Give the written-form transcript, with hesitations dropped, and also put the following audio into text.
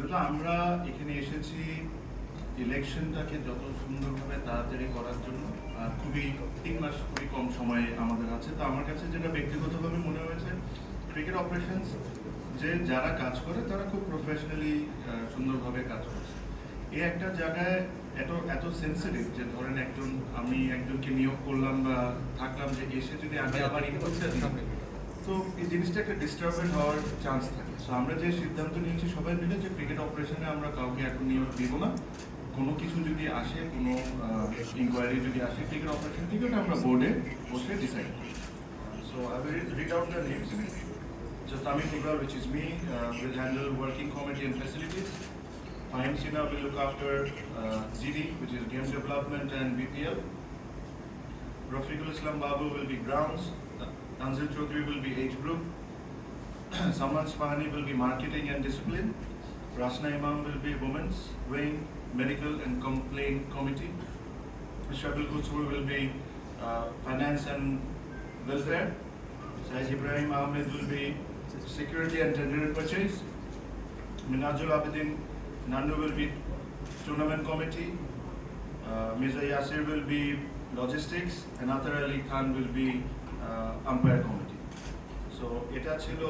আসলে আমরা এখানে এসেছি ইলেকশনটাকে যত সুন্দরভাবে তাড়াতাড়ি করার জন্য। খুবই 3 মাস খুবই কম সময়ে আমাদের আছে। তো আমার কাছে যেটা ব্যক্তিগতভাবে মনে হয়েছে, ক্রিকেট অপারেশনস যে যারা কাজ করে তারা খুব প্রফেশনালি সুন্দরভাবে কাজ করছে। এই একটা জায়গায় এত এত সেন্সিটিভ যে ধরেন আমি একজনকে নিয়োগ করলাম বা থাকলাম, যে এসে যদি আমি আবার ইনপুটটা দিই, তো এই জিনিসটা একটা ডিস্টার্বেন্ট হওয়ার চান্স থাকে। সো আমরা যে সিদ্ধান্ত নিয়েছি সবাই মিলে, যে ক্রিকেট অপারেশনে আমরা কাউকে এখন নিয়োগ দিব না। কোনো কিছু যদি আসে, কোনো ইনকোয়ারি যদি আসে ক্রিকেট অপারেশন থেকে, ওটা আমরা বোর্ডে বসে ডিসাইড করি। So I will read out the names. So Tamim Iqbal, which is me, will handle working committee and facilities. Fahim Sina will look after GD, which is game development and BPL. Rafiqul Islam Babu will be grounds. Tanzil Chaudhary will be age group. Saman Spahani will be marketing and discipline. Rasna Imam will be women's wing, medical and complaint committee. Shabil Kusur will be finance and welfare. Saeed Ibrahim Ahmed will be security and tender purchase. Minajul Abedin Nandu will be tournament committee. Mirza Yasir will be logistics, and Athar Ali Khan will be umpire committee. So এটা ছিল